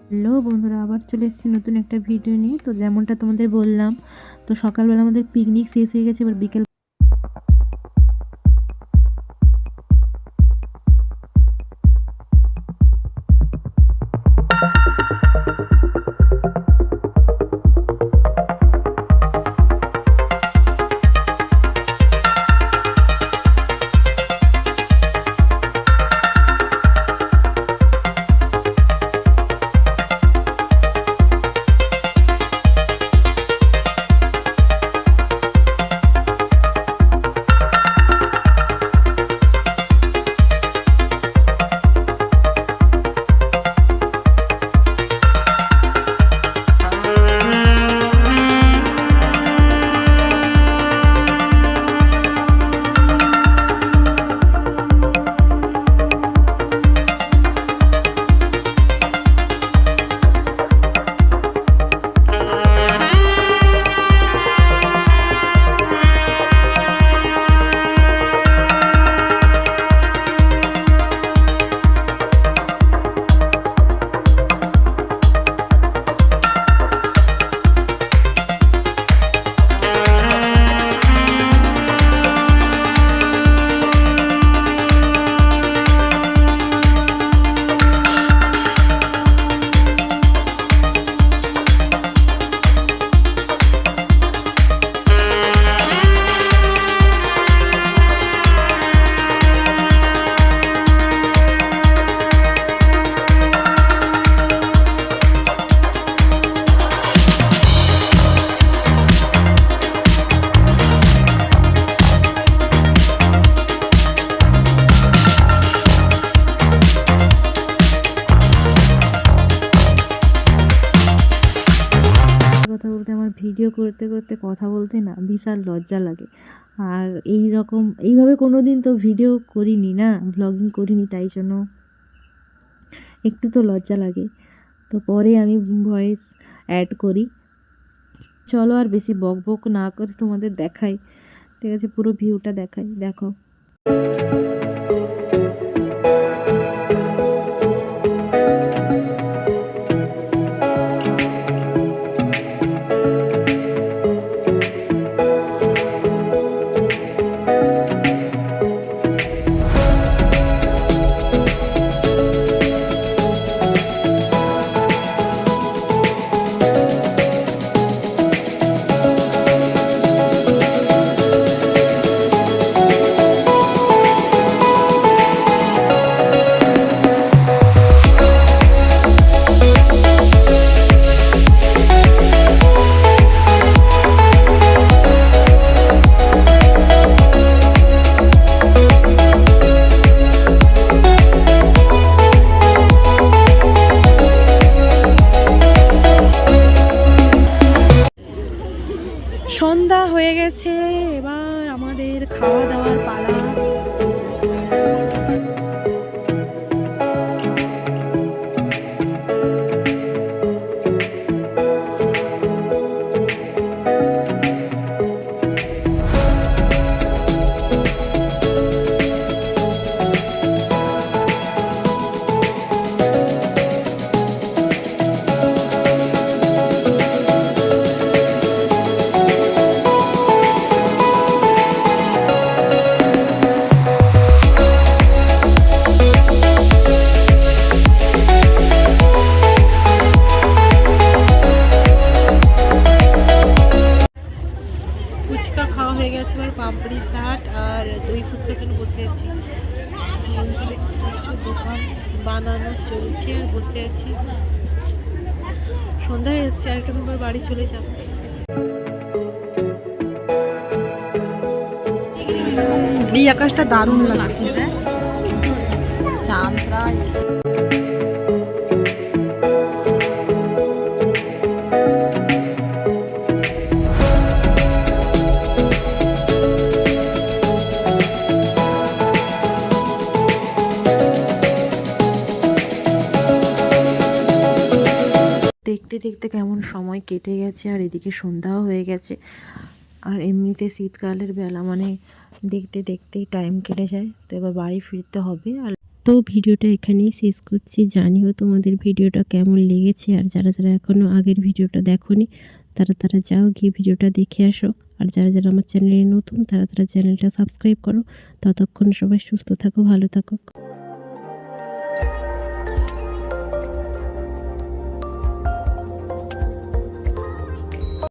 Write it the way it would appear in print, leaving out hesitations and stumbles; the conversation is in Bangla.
হ্যালো বন্ধুরা, আবার চলে এসেছি নতুন একটা ভিডিও নিয়ে। তো যেমনটা তোমাদের বললাম, তো সকালবেলা আমাদের পিকনিক শেষ হয়ে গেছে। এবার বিকেল কথা বলতে, আমার ভিডিও করতে করতে কথা বলতে না বিশাল লজ্জা লাগে। আর এইভাবে কোনো দিন তো ভিডিও করিনি, না ব্লগিং করিনি, তাই জন্য একটু তো লজ্জা লাগে। তো পরে আমি ভয়েস অ্যাড করি। চলো আর বেশি বক বক না করে তোমাদের দেখাই, ঠিক আছে? পুরো ভিউটা দেখাই, দেখো। সন্ধ্যা হয়ে গেছে, এবার আমাদের খাওয়া দাওয়ার পালা। ফুচকা খাওয়া হয়ে গেছে, এবার পাপড়ি চাট আর দই ফুচকার জন্য বসে আছি। দোকান বানানো চলছে আর বসে আছি। সন্ধ্যা হয়ে যাচ্ছে, আর একটু পর বাড়ি চলে যাবো। এই আকাশটা দারুণ লাগছে, চাঁদ প্রায়। দেখতে দেখতে কেমন সময় কেটে গেছে, আর এদিকে সন্ধ্যাও হয়ে গেছে। আর এমনিতে শীতকালের বেলা মানে দেখতে দেখতেই টাইম কেটে যায়। তো এবার বাড়ি ফিরতে হবে। আর তো ভিডিওটা এখানেই শেষ করছি। জানিও তোমাদের ভিডিওটা কেমন লেগেছে, আর যারা যারা এখনও আগের ভিডিওটা দেখোনি তারা যাও গিয়ে ভিডিওটা দেখে আসো। আর যারা যারা আমার চ্যানেলে নতুন তারা চ্যানেলটা সাবস্ক্রাইব করো। ততক্ষণ সবাই সুস্থ থাকো, ভালো থাকো।